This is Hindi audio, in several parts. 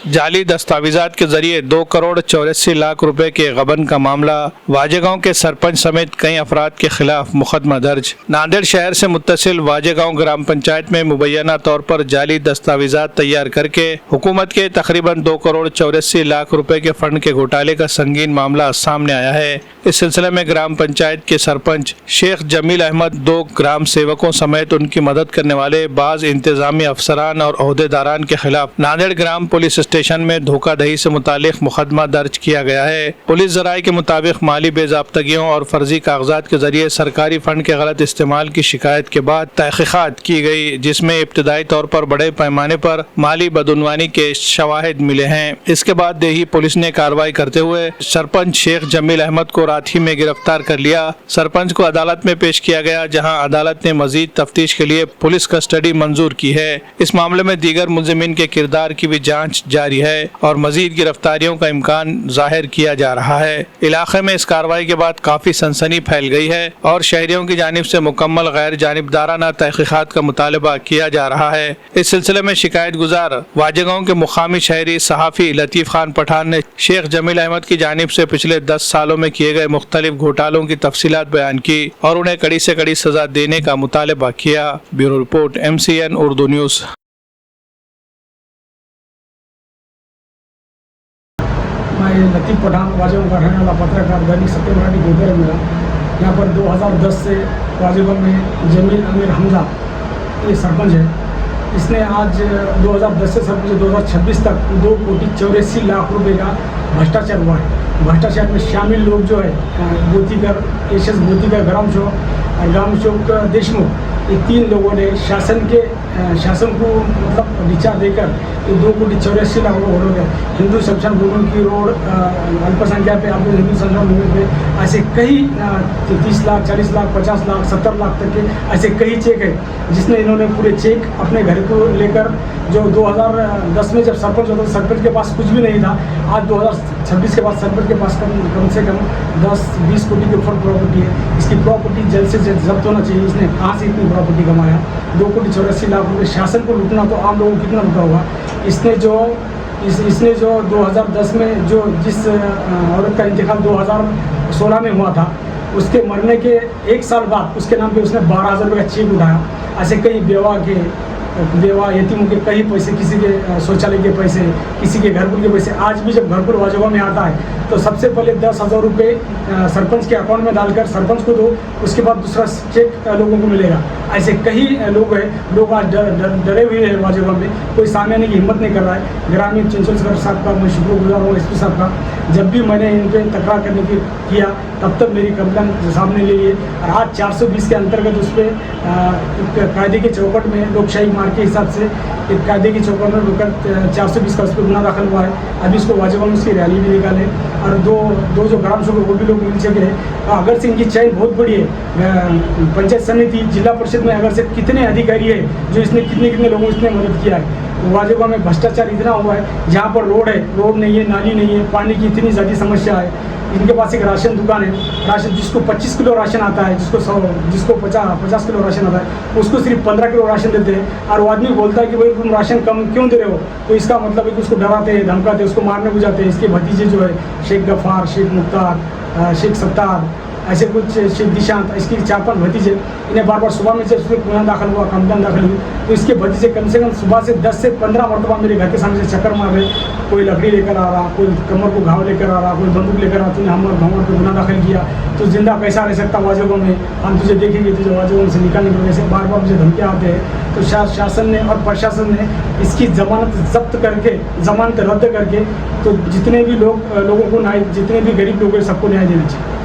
जाली दस्तावेजात के जरिए 2,84,00,000 रुपए के गबन का मामला। वाजेगांव के सरपंच समेत कई अफराद के खिलाफ मुकदमा दर्ज। नांदेड़ शहर से मुत्तसिल वाजेगांव ग्राम पंचायत में मुबैना तौर पर जाली दस्तावेजात तैयार करके हुकूमत के तकरीबन 2,84,00,000 रुपए के फंड के घोटाले का संगीन मामला सामने आया है। इस सिलसिले में ग्राम पंचायत के सरपंच शेख जमील अहमद, 2 ग्राम सेवकों समेत उनकी मदद करने वाले बाज इंतजामी अफसरान और ओहदेदारान के खिलाफ नांदेड़ ग्राम पुलिस स्टेशन में धोखाधड़ी से मुतालिक मुकदमा दर्ज किया गया है। पुलिस जराये के मुताबिक माली बेज़ाब्तगियों और फर्जी कागजात के जरिए सरकारी फंड के गलत इस्तेमाल की शिकायत के बाद तहकीकात की गई, जिसमें इब्तदाई तौर पर बड़े पैमाने पर माली बदउनवानी के शवाहिद मिले हैं। इसके बाद देही पुलिस ने कार्रवाई करते हुए सरपंच शेख जमील अहमद को रात ही में गिरफ्तार कर लिया। सरपंच को अदालत में पेश किया गया, जहां अदालत ने मजीद तफ्तीश के लिए पुलिस कस्टडी मंजूर की है। इस मामले में दीगर मुलजिमीन के किरदार की भी जांच जारी है और मजीद गिरफ्तारियों का इम्कान जाहिर किया जा रहा है। इलाके में इस कार्रवाई के बाद काफी सनसनी फैल गई है और शहरियों की जानिब से मुकम्मल गैर जानिबदाराना तहकीकात का मुतालबा किया जा रहा है। इस सिलसिले में शिकायत गुजार वाजेगांव के मुकामी शहरी सहाफी लतीफ खान पठान ने शेख जमील अहमद की जानिब से पिछले 10 सालों में किए गए मुख्तलिफ घोटालों की तफसीलात बयान की और उन्हें कड़ी से कड़ी सजा देने का मुतालबा किया। Bureau report, MCN Urdu news. मैं लतीफ़ पठान वाजेगांव का रहने वाला पत्रकार दैनिक सत्य मराठी गोबर है मेरा। यहाँ पर 2010 से वाजेगांव में जमील अमीर हमजा ये सरपंच है। इसने आज 2010 से सरपंच 2026 तक 2,84,00,000 रुपये का भ्रष्टाचार हुआ है। भ्रष्टाचार में शामिल लोग जो है बोतीकर, एस बोतीकर, ग्राम चौक देशमुख, ये 3 लोगों ने शासन को मतलब रिचार्ज देकर ये 2,84,00,000 रुपये हो गए। हिंदू शमशान भूमि की रोड अल्पसंख्यक पे आपके हिंदू शमशान भूमि पे ऐसे कई 30 लाख, 40 लाख, 50 लाख, 70 लाख तक के ऐसे कई चेक है, जिसने इन्होंने पूरे चेक अपने घर को लेकर जो 2010 में जब सरपंच होता था सरपंच के पास कुछ भी नहीं था। आज 2026 के बाद सरपंच के पास कम से कम 10-20 कोटी के ऊपर प्रॉपर्टी है। इसकी प्रॉपर्टी जल्द से जल्द जब्त होना चाहिए। इसने कहाँ से इतनी प्रॉपर्टी कमाया? 2,84,00,000 रुपये शासन को लूटना तो आम लोगों को कितना लूटा होगा। इसने जो 2010 में जो जिस औरत का इंतकाल 2016 में हुआ था, उसके मरने के 1 साल बाद उसके नाम पे उसने 12,000 रुपये का चेक उठाया। ऐसे कई बेवा यतीमों के कई पैसे, किसी के शौचालय के पैसे, किसी के घरपुर के पैसे। आज भी जब घरपुर वाजेगांव में आता है तो सबसे पहले 10,000 रुपये सरपंच के अकाउंट में डालकर सरपंच को दो, उसके बाद दूसरा चेक लोगों को मिलेगा। ऐसे कई लोग हैं। लोग आज डरे हुए हैं वाजेगांव में, कोई सामने आने की हिम्मत नहीं कर रहा है। ग्रामीण चंचल साहब का मैं शुक्रगुजार हूँ, SP साहब का। जब भी मैंने इन पर तकरार करने की किया तब तक मेरी कंप्लेन सामने ले लिए। और आज 420 के अंतर्गत उस पर कायदे के चौकट में लोकशाही मार्ग के हिसाब से एक कायदे की चौकट में 420 का उस पर गुना दाखिल हुआ है। अभी इसको वाजेगांव में उसकी रैली भी निकाले और दो जो ग्राम सेवक वो भी लोग मिल सके हैं। अगर से इनकी चयन बहुत बड़ी है। पंचायत समिति, जिला परिषद में अगर से कितने अधिकारी है जो इसने कितने लोगों इसने मदद किया है। वाजेगांव में भ्रष्टाचार इतना हुआ है, जहाँ पर रोड नहीं है, नाली नहीं है, पानी की इतनी ज़्यादा समस्या है। इनके पास एक राशन दुकान है, राशन जिसको 25 किलो राशन आता है, जिसको 50 किलो राशन आता है, उसको सिर्फ 15 किलो राशन देते हैं। और वो आदमी बोलता है कि भाई तुम राशन कम क्यों दे रहे हो, तो इसका मतलब है कि उसको डराते हैं, धमकाते हैं, उसको मारने को जाते हैं। इसके भतीजे जो है शेख गफ़ार, शेख मुख्तार, शेख सत्तार, ऐसे कुछ शेख दिशांत, इसकी 4-5 भतीजे, इन्हें बार सुबह में जब गुना दाखिल हुआ, कंप्लेन दाखिल हुई, तो इसके भतीजे कम से कम सुबह से 10 से 15 मरतबा मेरे घर के सामने से चक्कर मार रहे। कोई लकड़ी लेकर आ रहा, कोई कमर को घाव लेकर आ रहा, कोई बंदूक लेकर आ, तूने हमारे पर गुना दाखिल किया तो जिंदा कैसा रह सकता वाजेगांव में, हम तुझे देखेंगे, तुझे वाजेगांव से निकालने की वजह से बार मुझे धमकियाँ आते हैं। तो शासन ने और प्रशासन ने इसकी जमानत जब्त करके, जमानत रद्द करके, तो जितने भी लोगों को न्याय, जितने भी गरीब लोग हैं सबको न्याय देना चाहिए।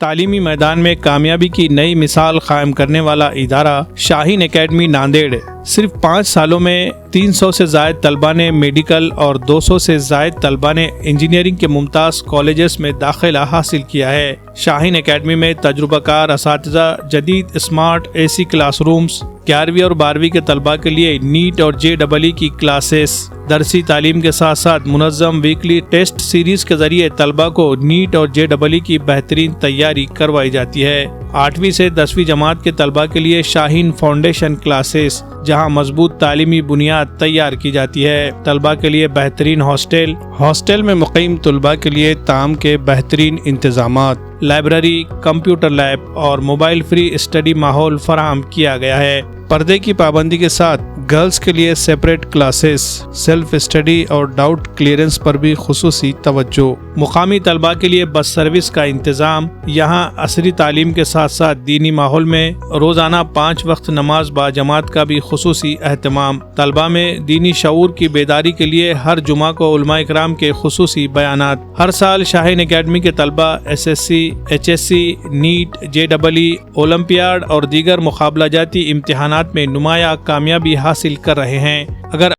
तालीमी मैदान में कामयाबी की नई मिसाल कायम करने वाला इदारा शाहीन एकेडमी नांदेड़ सिर्फ 5 सालों में 300 से ज़ायद तलबा ने मेडिकल और 200 से ज़ायद तलबा ने इंजीनियरिंग के मुमताज़ कॉलेजेस में दाखिला हासिल किया है। शाहीन एकेडमी में तजुर्बाकार असातिज़ा, जदीद स्मार्ट AC क्लासरूम्स, 11वीं और 12वीं के तलबा के लिए नीट और JEE की क्लासेस, दरसी तालीम के साथ साथ मुनज़्ज़म वीकली टेस्ट सीरीज के जरिए तलबा को नीट और JEE की बेहतरीन तैयारी करवाई जाती है। 8वीं से 10वीं जमात के तलबा के लिए शाहीन फाउंडेशन क्लासेस, जहां मजबूत तालीमी बुनियाद तैयार की जाती है। तलबा के लिए बेहतरीन हॉस्टल में मुकीम तलबा के लिए ताम के बेहतरीन इंतजामात, लाइब्रेरी, कंप्यूटर लैब और मोबाइल फ्री स्टडी माहौल फराहम किया गया है। पर्दे की पाबंदी के साथ गर्ल्स के लिए सेपरेट क्लासेस, सेल्फ स्टडी और डाउट क्लियरेंस पर भी खुसूसी तवज्जो। मुकामी तलबा के लिए बस सर्विस का इंतजाम। यहाँ असरी तालीम के साथ साथ दीनी माहौल में रोजाना 5 वक्त नमाज बाजमात का भी खुसूसी एहतमाम। तलबा में दीनी शऊर की बेदारी के लिए हर जुमा को उलमा इकराम के खुसूसी बयानात। हर साल शाहीन एकेडमी के तलबा SSC, HSC, NEET, JEE, Olympiad और दीगर मुकाबला जाती इम्तिहानात में नुमाया कामयाबी हासिल कर रहे हैं। अगर